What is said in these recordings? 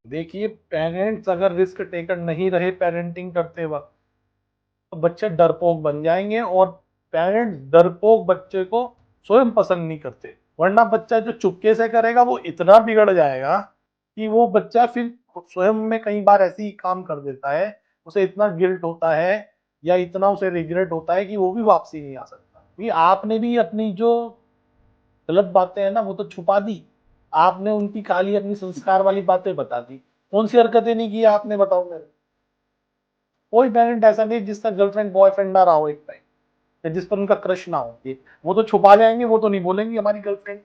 देखिए, पेरेंट्स अगर risk taker नहीं रहे पेरेंटिंग करते वक़्त, तो बच्चे डरपोक बन जाएँगे और पेरेंट्स डरपोक बच्चे को स्वयं पसंद नहीं करते। वरना बच्चा जो चुपके से करेगा वो इतना बिगड़ जाएगा कि वो बच्चा फिर स्वयं में कई बार ऐसे ही काम कर देता है, उसे इतना गिल्ट होता है या इतना उसे रिग्रेट होता है कि वो भी वापसी नहीं आ सकता। क्योंकि आपने भी अपनी जो गलत बातें हैं ना वो तो छुपा दी। आपने उनकी खाली अपनी संस्कार वाली बातें बता दी। कौन सी हरकतें नहीं की आपने बताओ मेरे? कोई पेरेंट ऐसा नहीं जिसका गर्लफ्रेंड बॉयफ्रेंड ना रहा हो एक टाइम, या जिस पर उनका क्रश ना हो। ये वो तो छुपा जाएंगे, वो तो नहीं बोलेंगे हमारी गर्लफ्रेंड।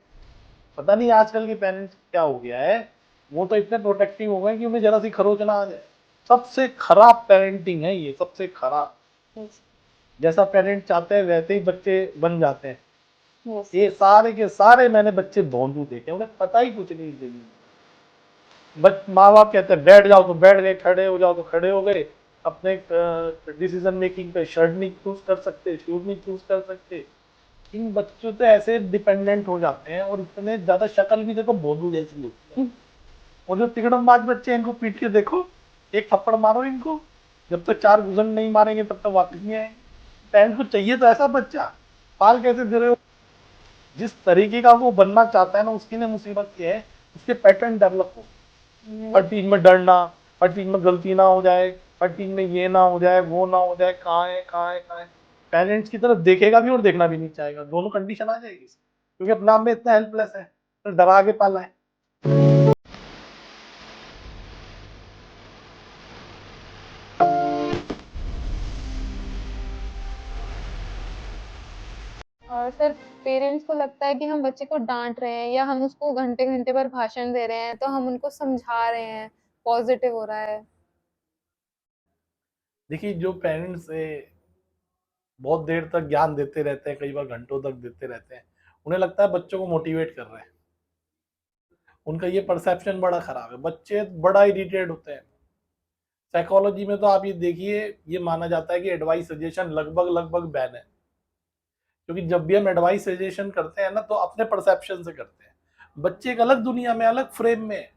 पता नहीं आजकल के पेरेंट्स क्या हो गया है, वो तो इतने प्रोटेक्टिव हो गए कि उन्हें जरा सी खरोच ना आ जाए। सबसे खराब पेरेंटिंग है ये, सबसे खराब। यस। जैसा पेरेंट चाहते हैं वैसे ही बच्चे बन जाते हैं। यस। ये सारे के सारे मैंने बच्चे भोंदू देखे, उन्हें पता ही कुछ नहीं जिंदगी। बस माँ बाप कहते हैं बैठ जाओ तो बैठ गए, खड़े हो जाओ तो खड़े हो गए। अपने डिसीजन मेकिंग पे शर्ट नहीं चूज कर सकते, शूज नहीं चूज कर सकते। इन बच्चों से ऐसे डिपेंडेंट हो जाते हैं, और इतने ज्यादा शक्ल भी देखो भोंदू जैसी होती है। और जो तिकड़मबाज बच्चे हैं इनको पीट के देखो, एक थप्पड़ मारो इनको, जब तक चार घुसन नहीं मारेंगे तब तक वापस नहीं आएंगे। पेरेंट्स को चाहिए तो ऐसा बच्चा, पाल कैसे दे रहे हो? जिस तरीके का वो बनना चाहता है ना, उसके लिए मुसीबत ये है उसके पैटर्न डेवलप हो। हर चीज में डरना, हर चीज में गलती ना हो जाए, हर चीज में ये ना हो जाए, वो ना हो जाए, कहाँ है कहाँ है कहाँ है। पेरेंट्स की तरफ देखेगा भी और देखना भी नहीं चाहेगा, दोनों कंडीशन आ जाएगी, क्योंकि अपने आप में इतना हेल्पलेस है, तो डरा के पाला है। और सर, पेरेंट्स को लगता है कि हम बच्चे को डांट रहे हैं या हम उसको घंटे घंटे पर भाषण दे रहे हैं, तो हम उनको समझा रहे हैं, पॉजिटिव हो रहा है। देखिए, जो पेरेंट्स बहुत देर तक ज्ञान देते रहते हैं, कई बार घंटों तक देते रहते हैं, उन्हें लगता है बच्चों को मोटिवेट कर रहे हैं। उनका ये परसेप्शन बड़ा खराब है, बच्चे बड़ा इरिटेट होते हैं। साइकोलॉजी में तो आप ये देखिए, ये माना जाता है कि एडवाइस सजेशन लगभग लगभग बैन है। क्योंकि जब भी हम एडवाइस सजेशन करते हैं ना, तो अपने परसेप्शन से करते हैं। बच्चे एक अलग दुनिया में, अलग फ्रेम में है।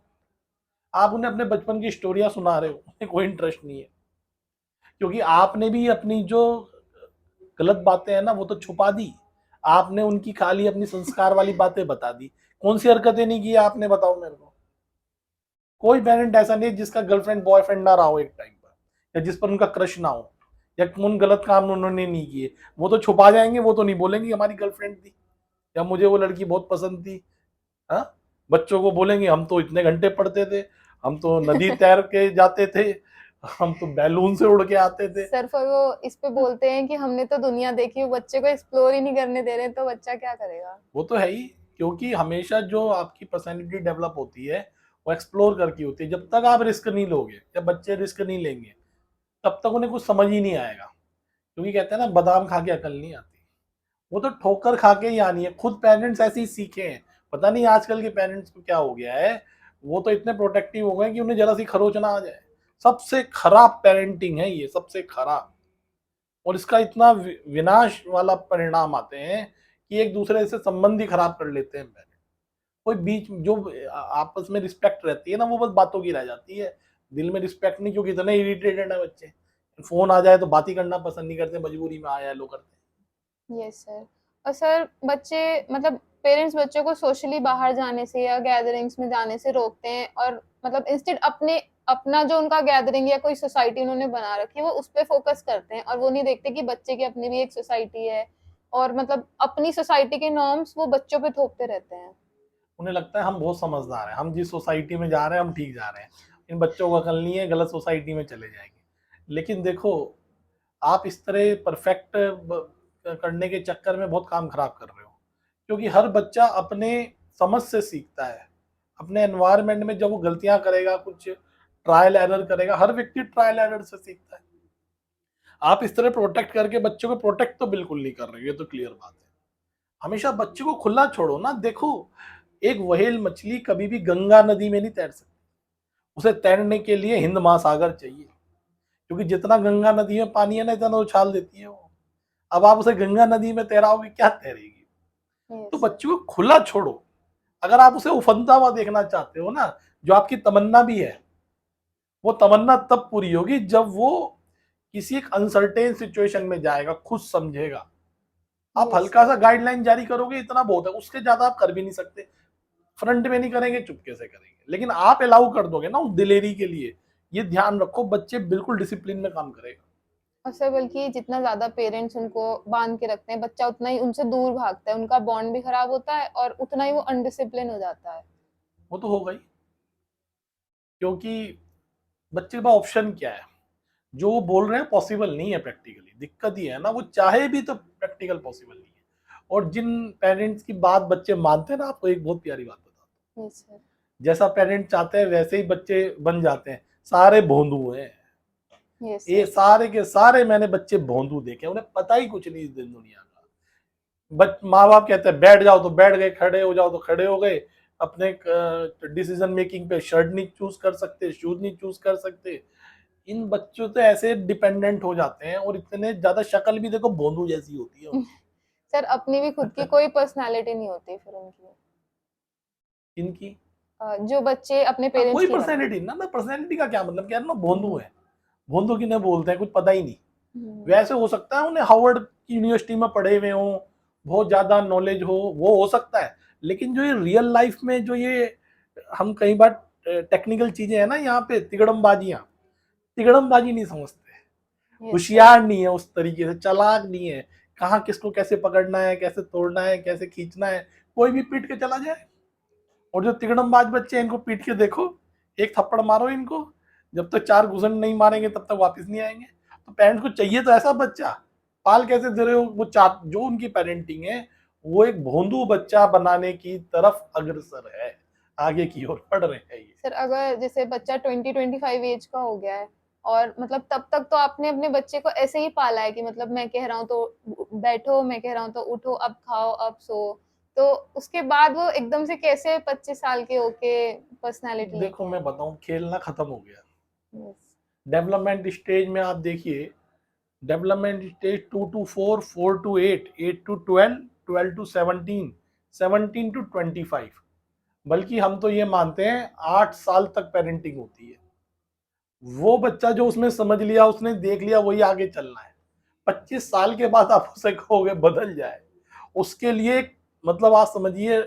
आप उन्हें अपने बचपन की स्टोरियां सुना रहे हो, उन्हें कोई इंटरेस्ट नहीं है। क्योंकि आपने भी अपनी जो गलत बातें हैं ना वो तो छुपा दी। आपने उनकी खाली अपनी संस्कार वाली बातें बता दी। कौन सी हरकतें नहीं की आपने, बताओ मेरे को? कोई पेरेंट ऐसा नहीं जिसका गर्लफ्रेंड बॉयफ्रेंड ना रहा हो एक टाइम पर, या जिस पर उनका क्रश ना हो, या कौन गलत काम उन्होंने नहीं किए। वो तो छुपा जाएंगे, वो तो नहीं बोलेंगे हमारी गर्लफ्रेंड थी या मुझे वो लड़की बहुत पसंद थी। हाँ, बच्चों को बोलेंगे हम तो इतने घंटे पढ़ते थे, हम तो नदी तैर के जाते थे, हम तो बैलून से उड़ के आते थे। सर, पर वो इस पे बोलते हैं कि हमने तो दुनिया देखी, वो बच्चे को एक्सप्लोर ही नहीं करने दे रहे, तो बच्चा क्या करेगा? वो तो है ही, क्योंकि हमेशा जो आपकी पर्सनैलिटी डेवलप होती है वो एक्सप्लोर करके होती है। जब तक आप रिस्क नहीं लोगे, जब बच्चे रिस्क नहीं लेंगे, तब तक उन्हें कुछ समझ ही नहीं आएगा। क्योंकि कहते हैं ना, बादाम खा के अकल नहीं आती, वो तो ठोकर खा के ही आनी है। खुद पेरेंट्स ऐसे ही सीखे हैं। पता नहीं आजकल के पेरेंट्स को क्या हो गया है, वो तो इतने प्रोटेक्टिव हो गए कि उन्हें जरा सी खरोच ना आ जाए। सबसे खराब पेरेंटिंग है ये, सबसे खराब। और इसका इतना विनाश वाला परिणाम आते हैं कि एक दूसरे से संबंध ही खराब कर लेते हैं। कोई बीच जो आपस में रिस्पेक्ट रहती है ना, वो बस बातों की रह जाती है। दिल में रिस्पेक्ट नहीं, क्योंकि इतने इरिटेटेड है बच्चे। फोन आ जाए तो बात ही करना पसंद नहीं करते, मजबूरी में आया लो करते यस सर। और सर, बच्चे मतलब पेरेंट्स बच्चों को सोशली बाहर जाने से या गैदरिंग्स में जाने से रोकते हैं, और मतलब इंस्टेड अपने अपना जो उनका गैदरिंग या कोई सोसाइटी उन्होंने बना रखी है वो उस पे फोकस करते हैं, और वो नहीं देखते कि बच्चे की अपनी भी एक सोसाइटी है, और मतलब अपनी सोसाइटी के नॉर्म्स वो बच्चों पे थोपते रहते हैं। उन्हें लगता है हम बहुत समझदार हैं, हम जिस सोसाइटी में जा रहे हैं हम ठीक जा रहे हैं। इन बच्चों को अकल नहीं है, गलत सोसाइटी में चले जाएंगे। लेकिन देखो, आप इस तरह परफेक्ट करने के चक्कर में बहुत काम खराब कर रहे हो। क्योंकि हर बच्चा अपने समझ से सीखता है। अपने एनवायरनमेंट में जब वो गलतियां करेगा, कुछ ट्रायल एरर करेगा, हर व्यक्ति ट्रायल एरर से सीखता है। आप इस तरह प्रोटेक्ट करके बच्चों को प्रोटेक्ट तो बिल्कुल नहीं कर रहे, ये तो क्लियर बात है। हमेशा बच्चे को खुला छोड़ो ना। देखो, एक व्हेल मछली कभी भी गंगा नदी में नहीं तैर सकती। उसे तैरने के लिए हिंद महासागर चाहिए, क्योंकि जितना गंगा नदी में पानी है ना, इतना उछाल देती है वो। अब आप उसे गंगा नदी में तैराओगे, क्या तैरेगी? तो यस सर। बच्चों को खुला छोड़ो। अगर आप उसे उफनता हुआ देखना चाहते हो ना, जो आपकी तमन्ना भी है, वो तमन्ना तब पूरी होगी जब वो किसी एक अनसर्टेन सिचुएशन में जाएगा, खुद समझेगा। आप यस हल्का सर। सा गाइडलाइन जारी करोगे, इतना बहुत है, उसके ज्यादा आप कर भी नहीं सकते। फ्रंट में नहीं करेंगे, चुपके से करेंगे, लेकिन आप अलाउ कर दोगे ना उस दिलेरी के लिए। ये ध्यान रखो, बच्चे बिल्कुल डिसिप्लिन में काम करेगा। और सर बल्कि जितना ज़्यादा पेरेंट्स उनको बाँध के रखते हैं, बच्चा उतना ही उनसे दूर भागता है, उनका बॉन्ड भी खराब होता है और उतना ही वो अनडिसिप्लिन हो जाता है। वो तो होगा ही, क्योंकि बच्चे के पास ऑप्शन क्या है? जो वो बोल रहे हैं पॉसिबल नहीं है प्रैक्टिकली, दिक्कत ही है ना, वो चाहे भी तो प्रैक्टिकल पॉसिबल नहीं है। और जिन पेरेंट्स की बात बच्चे मानते हैं ना, आपको एक बहुत प्यारी बात बताता हूँ, यस सर। जैसा पेरेंट चाहते हैं वैसे ही बच्चे बन जाते हैं। सारे भोंदू हैं, यस ये सर। सारे के सारे मैंने बच्चे भोंदू देखे, उन्हें पता ही कुछ नहीं इस दिन दुनिया का। माँ बाप कहते हैं बैठ जाओ तो बैठ गए, खड़े हो जाओ तो खड़े हो गए, अपने डिसीजन मेकिंग पे शर्ट नहीं चूज कर सकते, शूज नहीं चूज कर सकते। इन बच्चों तो ऐसे डिपेंडेंट हो जाते हैं, और इतने ज्यादा शक्ल भी देखो भोंदू जैसी होती है उनकी। सर अपनी भी खुद की कोई पर्सनैलिटी नहीं होती फिर उनकी। इनकी जो बच्चे अपने पेरेंट्स कोई की बनाते पर्सनैलिटी ना, पर्सनैलिटी का क्या मतलब, क्या है ना, भोंदू हैं। है। भोंदू की नहीं बोलते हैं, कुछ पता ही नहीं। हुँ, वैसे हो सकता है उन्हें हार्वर्ड यूनिवर्सिटी में पढ़े हुए हो, बहुत ज्यादा नॉलेज वो हो सकता है। लेकिन जो ये रियल लाइफ में जो ये हम कई बार टेक्निकल चीजें है ना, यहाँ पे तिगड़मबाजी नहीं समझते, यस सर। होशियार नहीं है, उस तरीके से चालाक नहीं है। कहाँ किसको कैसे पकड़ना है, कैसे तोड़ना है, कैसे खींचना है, कोई भी पीट के चला जाए। और जो तिगड़मबाज बच्चे हैं, इनको पीट के देखो, एक थप्पड़ मारो इनको, जब तक चार घुसन नहीं मारेंगे तब तक वापस नहीं आएंगे। तो पेरेंट्स को चाहिए तो ऐसा बच्चा, पाल कैसे दे रहे हो, वो चाह जो उनकी पेरेंटिंग है वो एक भोंदू बच्चा बनाने की तरफ अग्रसर है, आगे की ओर बढ़ रहे हैं ये। सर अगर जैसे बच्चा 20-25 एज का हो गया है और मतलब तब तक तो आपने अपने बच्चे को ऐसे ही पाला है कि मतलब मैं कह रहा हूँ तो बैठो, मैं कह रहा हूँ तो उठो, अब खाओ, अब सो। तो उसके बाद वो एकदम से कैसे 25 साल के होके पर्सनैलिटी देखो लेके मैं आए? बताऊं, खेलना खत्म हो गया। यस। डेवलपमेंट स्टेज में आप देखिए, development stage 2 to 4, 4 to 8, 8 to 12, 12 to 17, 17 to 25, बल्कि हम तो ये मानते हैं 8 साल तक पेरेंटिंग होती है। वो बच्चा जो उसमें समझ लिया, उसने देख लिया, वही आगे चलना है। 25 साल के बाद आप उसे कहोगे बदल जाए, उसके लिए मतलब आप समझिए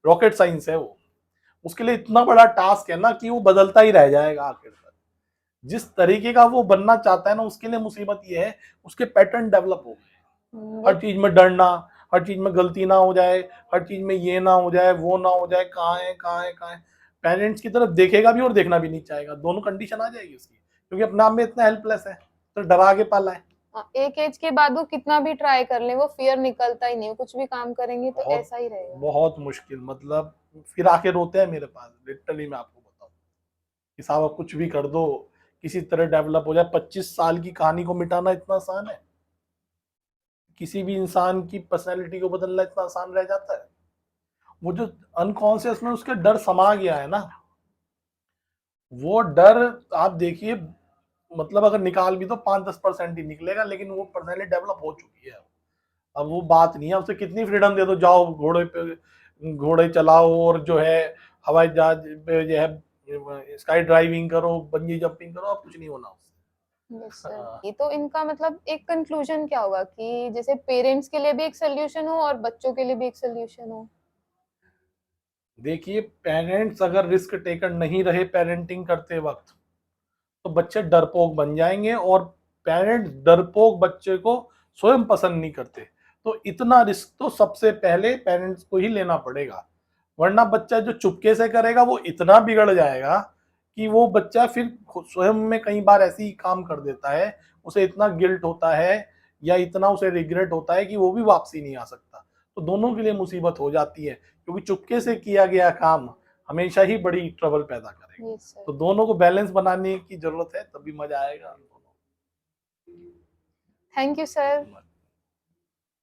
रॉकेट साइंस है वो। उसके लिए इतना बड़ा टास्क है ना कि वो बदलता ही रह जाएगा आखिर तक। जिस तरीके का वो बनना चाहता है ना, उसके लिए मुसीबत ये है, उसके पैटर्न डेवलप हो गए। ये हर चीज में डरना, हर चीज में गलती ना हो जाए, हर चीज में ये ना हो जाए, वो ना हो जाए, कहाँ है कहाँ है कहाँ है। पेरेंट्स की तरफ देखेगा भी और देखना भी नहीं चाहेगा, दोनों कंडीशन आ जाएगी उसकी, क्योंकि अपने आप में इतना हेल्पलेस है, तो डरा के पाला है। एक एज के बाद वो कितना भी ट्राई कर ले वो फियर निकलता ही नहीं, वो कुछ भी काम करेंगे तो बहुत ऐसा ही रहेगा। बहुत मुश्किल, मतलब फिर आके रोते हैं मेरे पास, लिटरली मैं आपको बताऊं कि साहब आप कुछ भी कर दो, किसी तरह डेवलप हो जाए। 25 साल की कहानी को मिटाना इतना आसान है? किसी भी इंसान की पर्सनैलिटी को बदलना इतना आसान रह जाता है? वो जो अनकॉन्शियस में उसके डर समा गया है ना, वो डर आप देखिए, मतलब अगर निकाल भी तो 5-10% ही निकलेगा, लेकिन वो पर्सनैलिटी डेवलप हो चुकी है। अब वो बात नहीं है, उसे कितनी फ्रीडम दे दो, जाओ घोड़े पे घोड़े चलाओ, और जो है हवाई जहाज पे जो है स्काई ड्राइविंग करो, बंजी जंपिंग करो, अब कुछ नहीं होना यस उससे। सर। ये तो इनका मतलब एक कंक्लूजन क्या होगा कि जैसे पेरेंट्स के लिए भी एक सोल्यूशन हो और बच्चों के लिए भी एक सोल्यूशन हो? देखिए, पेरेंट्स अगर रिस्क टेकर नहीं रहे पेरेंटिंग करते वक्त, तो बच्चे डरपोक बन जाएंगे, और पेरेंट्स डरपोक बच्चे को स्वयं पसंद नहीं करते। तो इतना रिस्क तो सबसे पहले पेरेंट्स को ही लेना पड़ेगा, वरना बच्चा जो चुपके से करेगा वो इतना बिगड़ जाएगा कि वो बच्चा फिर स्वयं में कई बार ऐसी काम कर देता है, उसे इतना गिल्ट होता है या इतना उसे रिग्रेट होता है कि वो भी वापसी नहीं आ सकता। तो दोनों के लिए मुसीबत हो जाती है, क्योंकि चुपके से किया गया काम हमेशा ही बड़ी ट्रबल पैदा करेगा। Yes sir. तो दोनों को बैलेंस बनाने की जरूरत है, तभी मजा आएगा। Thank you sir.